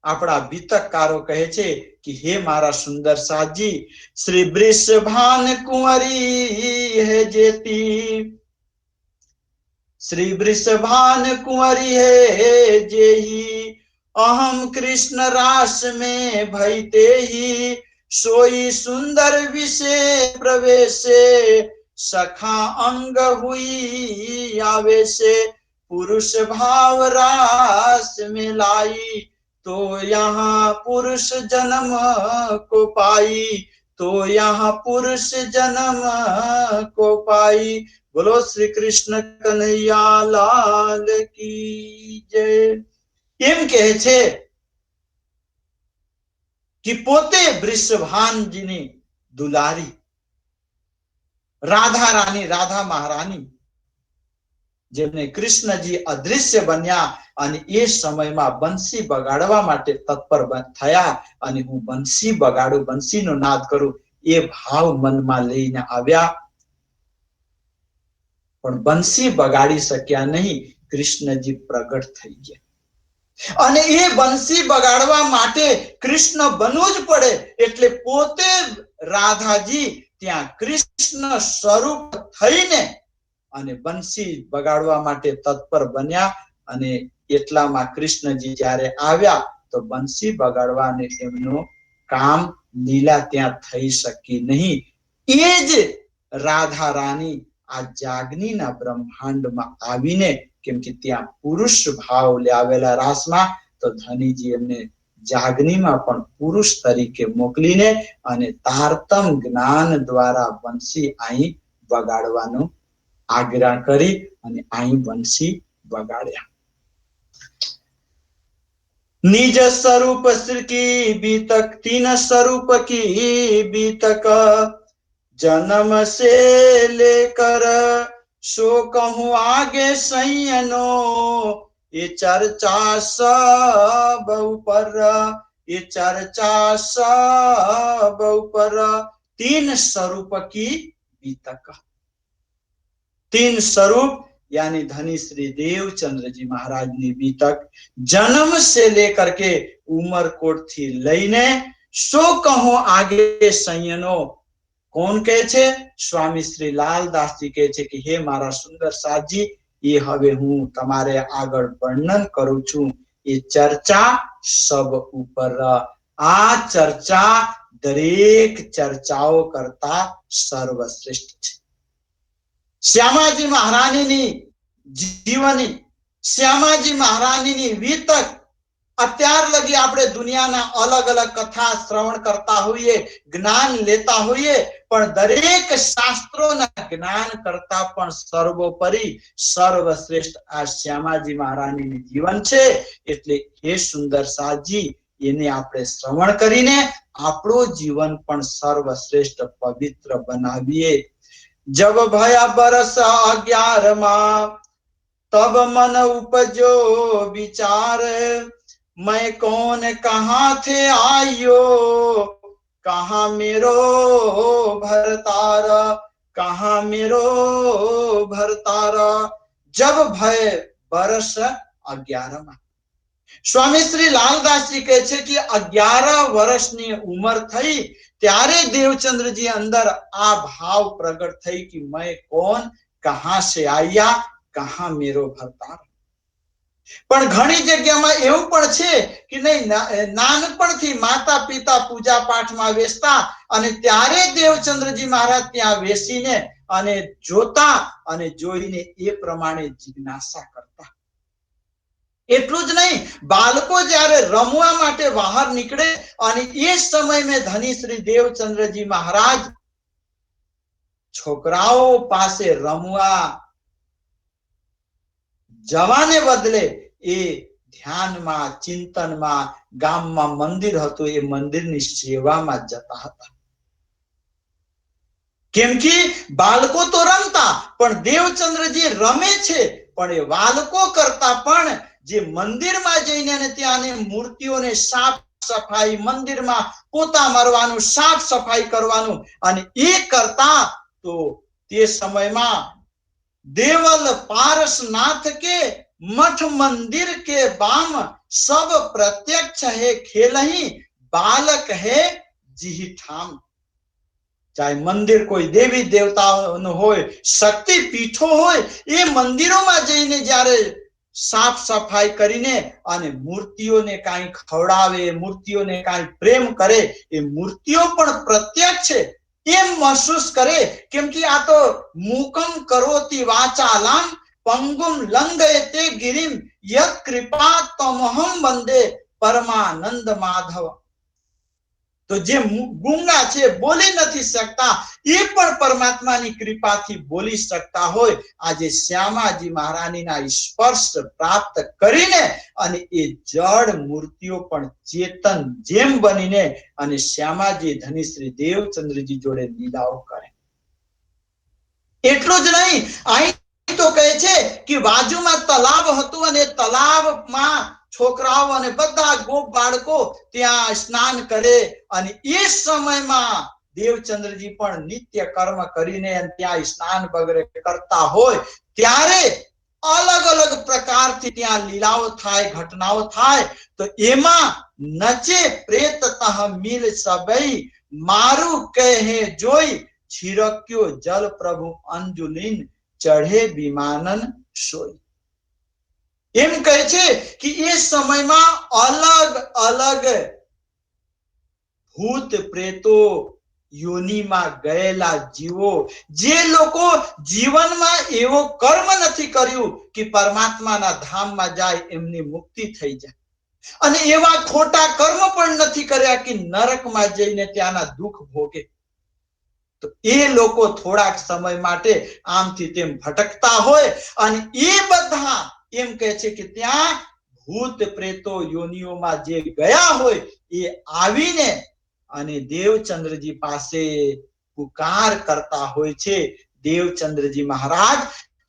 આપણા બીતકકારો કહે છે કે હે મારા સુંદર સાજી, શ્રી વૃષભાન કુંવરી હે જેતી, श्री वृषभान कुंवरी है जेही, अहम कृष्ण रास में भयते ही, सोई सुंदर विषय प्रवेशे, सखा अंग हुई आवेशे, पुरुष भाव रास में लाई, तो यहाँ पुरुष जन्म को पाई, तो यहाँ पुरुष जन्म को पाई. बोलो श्री कृष्ण कन्हैया लाल की जय. એમ કહે છે કે પોતે વૃષભાનજીની દુલારી રાધા રાણી, રાધા મહારાણી, જેમને કૃષ્ણજી અદૃશ્ય બન્યા અને એ સમયમાં બંસી બગાડવા માટે તત્પર થયા. અને હું બંસી બગાડું, બંસીનો નાદ કરું, એ ભાવ મનમાં લઈને આવ્યા. પણ બંસી બગાડી શક્યા નહીં. કૃષ્ણજી પ્રગટ થઈ ગયા અને એ બંસી બગાડવા માટે કૃષ્ણ બનવું જ પડે. એટલે પોતે રાધાજી ત્યાં કૃષ્ણ સ્વરૂપ થઈને અને બંસી બગાડવા માટે તત્પર બન્યા. અને એટલામાં કૃષ્ણજી જ્યારે આવ્યા તો બંસી બગાડવાને એમનું કામ, લીલા ત્યાં થઈ શકી નહીં. એ જ રાધા રાણી આ જાગનીના બ્રહ્માંડમાં આવીને, કેમ કે ત્યાં પુરુષ ભાવ લાવેલા રાસમાં, તો ધનીજી એમને જાગનીમાં પણ પુરુષ તરીકે મોકલીને અને તારતમ જ્ઞાન દ્વારા બંસી અહીં બગાડવાનું આગ્રહ કરી અને અહીં બંસી બગાડ્યા. निज स्वरूप श्री की बीतक, 3 स्वरूप की बीतक, जन्म से लेकर सो कहूं आगे सैयनो, ये चर्चा सब ऊपर, ये चर्चा सब ऊपर. 3 स्वरूप की बीतक, 3 स्वरूप यानी धनी श्री देवचंद्र जी महाराज ने बीतक, जन्म से लेकर के उमर कोट थी लईने सो कहो आगे संयनो. કોણ કહે છે? સ્વામી શ્રી લાલદાસ જી કહે છે કે હે મારા સુંદર સાજી, એ હવે હું તમારે આગળ વર્ણન કરું છું. એ ચર્ચા સબ ઉપર, આ ચર્ચા દરેક ચર્ચાઓ કરતા સર્વશ્રેષ્ઠ છે. શ્યામાજી મહારાણીની જીવની શ્યામાજી મહારાણીની વિતક અત્યાર લગી આપણે દુનિયાના અલગ અલગ કથા શ્રવણ કરતા હોઈએ, જ્ઞાન લેતા હોઈએ, પણ દરેક શાસ્ત્રોના જ્ઞાન કરતા પણ સર્વોપરી સર્વશ્રેષ્ઠ આ શ્યામાજી મહારાણીનું જીવન છે. એટલે હે સુંદર સાજી, એને આપણે શ્રવણ કરીને આપણું જીવન પણ સર્વશ્રેષ્ઠ પવિત્ર બનાવીએ. જબ ભયા બરસ 11 तब मन उपजो विचार, मैं कौन कहाँ थे आयो, कहाँ मेरो भरतार, कहाँ मेरो भरतार. जब भय बरस 11 સ્વામી શ્રી લાલદાસજી કહે છે કે 11 વર્ષની ઉંમર થઈ ત્યારે દેવચંદ્રજી અંદર આ ભાવ પ્રગટ થઈ કે मैं कौन कहाँ से आया, कहाँ मेरो भरतार. પણ ઘણી જગ્યામાં એવું પણ છે કે નહીં, નાનપણથી માતા પિતા પૂજા પાઠમાં બેસતા અને ત્યારે દેવચંદ્રજી મહારાજ ત્યાં બેસીને અને જોતા અને જોઈને એ પ્રમાણે જિજ્ઞાસા કરતા. એટલું જ નહીં, બાળકો જ્યારે રમવા માટે બહાર નીકળે અને એ સમયમાં ધની શ્રી દેવચંદ્રજી મહારાજ છોકરાઓ પાસે રમવા જવાને બદલે એ ધ્યાનમાં, ચિંતનમાં, ગામમાં મંદિર હતું એ મંદિરની સેવામાં જતા હતા. કેમ કે બાળકો તો રમતા, પણ દેવચંદ્રજી રમે છે પણ એ બાળકો કરતા પણ જે મંદિરમાં જઈને અને ત્યાં મૂર્તિઓને સાફ સફાઈ, મંદિરમાં પોતા મારવાનું, સાફ સફાઈ કરવાનું અને એ કરતા તો તે સમયમાં देवल पारसनाथ के मठ मंदिर के बाम सब प्रत्यक्ष है खेलही, बालक है जी ठाम. चाहे मंदिर कोई देवी देवताओं હોય, શક્તિ પીઠો હોય, એ મંદિરોમાં જઈને જ્યારે સાફ સફાઈ કરીને અને મૂર્તિઓને કાંઈ ખવડાવે, મૂર્તિઓને કાંઈ પ્રેમ કરે, એ મૂર્તિઓ પણ પ્રત્યક્ષ છે એમ મહેસૂસ કરે. કેમ કે આ તો મૂકમ કરોતિ વાચાલમ પંગુમ લંઘયતે ગિરિમ યત કૃપા તમહમ વંદે પરમાનંદ માધવ. તો જે ગુંગા છે, બોલી નથી શકતા, એ પણ પરમાત્માની કૃપાથી બોલી શકતા હોય. આજે શ્યામાજી મહારાણીના સ્પર્શ પ્રાપ્ત કરીને અને એ જળ મૂર્તિઓ પણ ચેતન જેમ બનીને અને શ્યામાજી ધની શ્રી દેવચંદ્રજી જોડે લીલાઓ કરે. એટલું જ નહીં, અહીં તો કહે છે કે બાજુમાં તલાવ હતું અને તલાવમાં છોકરાઓ અને બધા ગોપ બાળકો ત્યાં સ્નાન કરે અને એ સમયમાં દેવચંદ્રજી પણ નિત્ય કર્મ કરીને ત્યાં સ્નાન વગેરે કરતા હોય ત્યારે અલગ અલગ પ્રકારથી ત્યાં લીલાઓ થાય, ઘટનાઓ થાય. તો એમાં નચે પ્રેત તહ મિલ સબઈ, મારું કહે જોઈ છિરક્યો જલ પ્રભુ અંજુલિન, ચઢે વિમાનન સોઈ. એમ કહે છે કે એ સમયમાં અલગ અલગ ભૂત પ્રેતો યોનિમાં ગયેલા જીવો, જે લોકો જીવનમાં એવો કર્મ નથી કર્યું કે પરમાત્માના ધામમાં જાય, એમની મુક્તિ થઈ જાય, અને એવા ખોટા કર્મ પણ નથી કર્યા કે નરકમાં જઈને ત્યાંના દુઃખ ભોગે, તો એ લોકો થોડાક સમય માટે આમથી તેમ ભટકતા હોય અને એ બધા એમ કહે છે કે ત્યાં ભૂત પ્રેતો યોનિઓમાં જે ગયા હોય એ આવીને અને દેવચંદ્રજી પાસે પુકાર કરતા હોય છે. દેવચંદ્રજી મહારાજ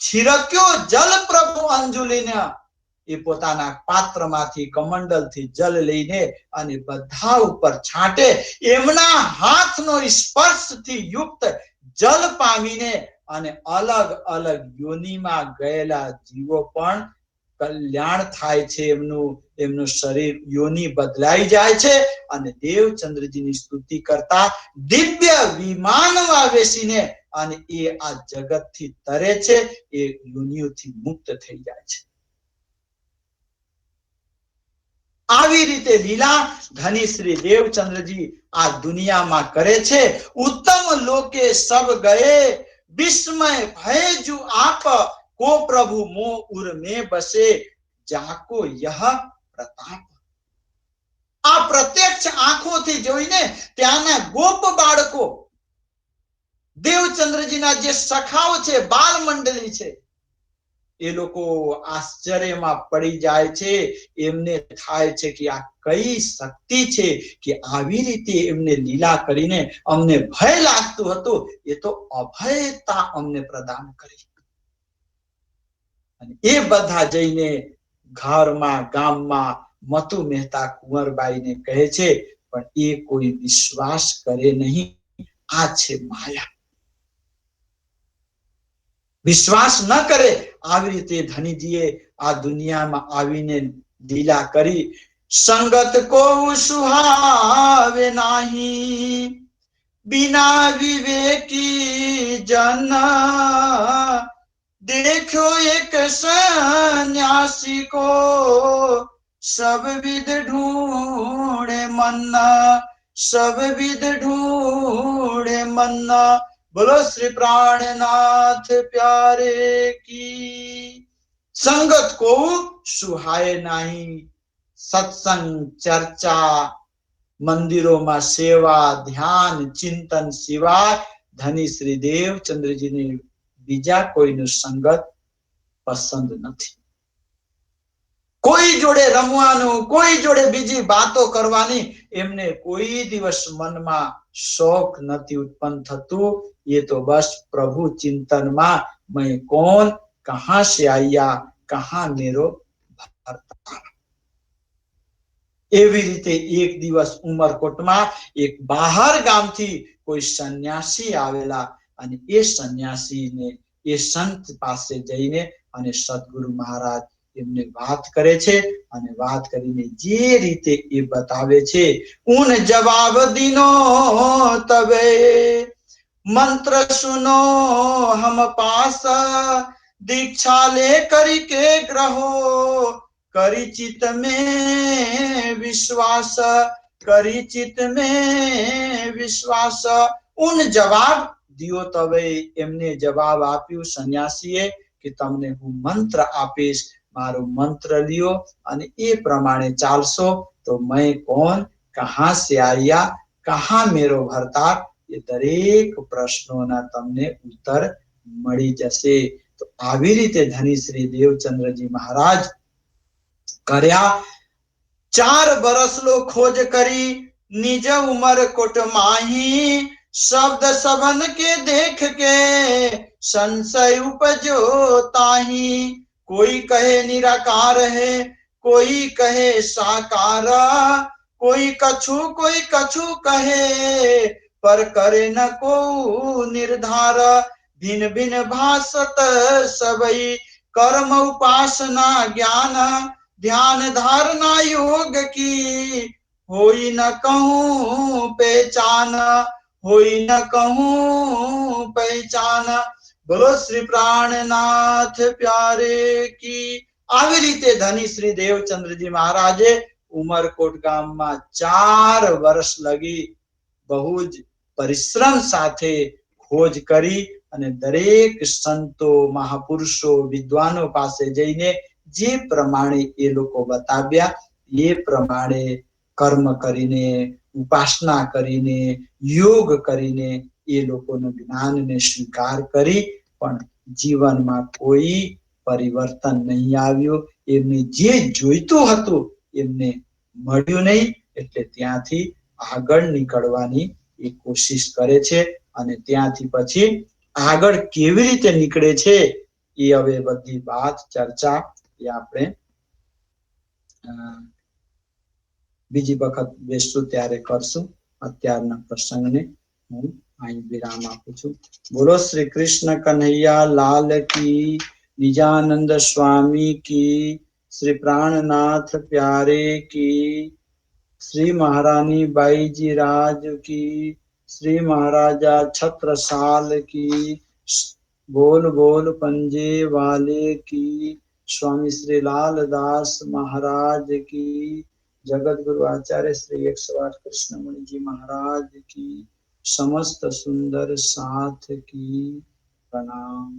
છિરક્યો જલ પ્રભુ અંજુલિને એ પોતાના પાત્રમાંથી, કમંડલથી જલ લઈને અને બધા ઉપર છાંટે. એમના હાથનો સ્પર્શથી યુક્ત જલ પામીને અને અલગ અલગ યોનિમાં ગયેલા જીવો પણ કલ્યાણ થાય છે. એમનું શરીર યોનિ બદલાઈ જાય છે અને દેવચંદ્રજીની સ્તુતિ કરતા દિવ્ય વિમાનમાં બેસીને અને એ આ જગતથી તરે છે, એ યોનિઓથી મુક્ત થઈ જાય છે. આવી રીતે લીલા ધની શ્રી દેવચંદ્રજી આ દુનિયામાં કરે છે. ઉત્તમ લોકે સબ ગયે, વિસ્મય ભય જુ આપ, को प्रभु मोह उर में बसे जाको यह प्रताप। આ પ્રત્યક્ષ આંખોથી જોઈને ત્યાંના ગોપ બાળકો, દેવચંદ્રજીના જે સખાઓ છે, બાલ મંડળી છે, એ લોકો આશ્ચર્યમાં પડી જાય છે. એમને થાય છે કે આ કઈ શક્તિ છે કે આવી રીતે એમને લીલા કરીને અમને ભય લાગતું હતું, એ તો અભયતા અમને પ્રદાન કરી. અને એ બધા જઈને ઘરમાં ગામમાં મતુ મહેતા કુંવરબાઈને કહે છે, પણ એ કોઈ વિશ્વાસ કરે નહીં. આ છે માયા. વિશ્વાસ ન કરે. આવી રીતે ધનીજીએ આ દુનિયામાં આવીને લીલા કરી. સંગત કો સુહાવે નાહી बिना विवेकी जन देखो एक सन्यासी को सब विद ढूंढे मन्ना सब विद ढूंढे मन्ना। बोलो श्री प्राणनाथ प्यारे की। संगत को सुहाए नहीं। सत्संग चर्चा મંદિરોમાં સેવા ધ્યાન ચિંતન સિવાય ધની શ્રી દેવચંદ્રજીને બીજા કોઈનું સંગત પસંદ નથી. કોઈ જોડે રમવાનું, કોઈ જોડે બીજી વાતો કરવાની એમને કોઈ દિવસ મનમાં શોખ નથી ઉત્પન્ન થતું. એ તો બસ પ્રભુ ચિંતનમાં મેં કોણ કહા સે આયા કહા મેરો ભરતા. એવી રીતે એક દિવસ ઉમરકોટમાં એક બહાર ગામથી કોઈ સંન્યાસી આવેલા અને એ સંન્યાસીને એ સંત પાસે જઈને અને સદગુરુ મહારાજ એમને વાત કરે છે અને વાત કરીને જે રીતે એ બતાવે છે, ઉન જવાબ દીનો તબે મંત્ર સુનો હમ પાસ દીક્ષા લે કરી કે ગ્રહો કરી ચિત્ત में विश्वास કરી ચિત્ત में विश्वास। उन जवाब दियो तवे એમને જવાબ આપ્યું સંન્યાસીએ કે તમને હું મંત્ર આપીશ, મારો મંત્ર લ્યો અને એ પ્રમાણે ચાલશો તો મેં કોણ કહા સે આયા કહા મેરો ભરતાર, એ દરેક પ્રશ્નોના તમને ઉત્તર મળી જશે. તો આવી રીતે ધની શ્રી દેવચંદ્રજી મહારાજ કર્યા. 4 વર્ષ લો ખોજ કરી નિજ ઉમરકોટ માહી, શબ્દ સબન કે દેખ કે સંશય ઉપજો તાહી। કોઈ કહે નિરાકાર હૈ કોઈ કહે સાકાર, કોઈ કछु કહે પર કરે ન કો નિર્ધાર। ભિન ભિન ભાસત સભઈ कर्म उपासना ज्ञान ध्यान धारणा योग की, होई न कहूं पहचान होई न कहूं पहचान। बोलो श्री प्राणनाथ प्यारे की। આવી રીતે ધની શ્રી દેવચંદ્રજી મહારાજે ઉમરકોટ ગામમાં 4 વર્ષ લગી બહુ જ પરિશ્રમ સાથે ખોજ કરી અને દરેક સંતો મહાપુરુષો વિદ્વાનો પાસે જઈને જે પ્રમાણે એ લોકો બતાવ્યા એ પ્રમાણે કર્મ કરીને ઉપાસના કરીને યોગ કરીને એ લોકોનું જ્ઞાનને સ્વીકાર કરી, પણ જીવનમાં કોઈ પરિવર્તન નહીં આવ્યું. એમને જે જોઈતું હતું એમને મળ્યું નહીં, એટલે ત્યાંથી આગળ નીકળવાની એ કોશિશ કરે છે. અને ત્યાંથી પછી આગળ કેવી રીતે નીકળે છે એ હવે બધી વાત ચર્ચા એ આપણે બીજી વખત બેસશું ત્યારે કરશું. અત્યારના પ્રસંગને હું અહીં વિરામ આપું છું. બોલો શ્રી કૃષ્ણ કન્હૈયા લાલ કી, નિજાનંદ સ્વામી કી, શ્રી પ્રાણનાથ પ્યારે કી, શ્રી મહારાની બાઈજી રાજ કી, श्री महाराजा छत्रसाल की, बोल बोल पंजे वाले की, स्वामी श्री लालदास महाराज की, जगत गुरु आचार्य श्री 108 कृष्णमणि जी महाराज की, समस्त सुंदर साथ की प्रणाम।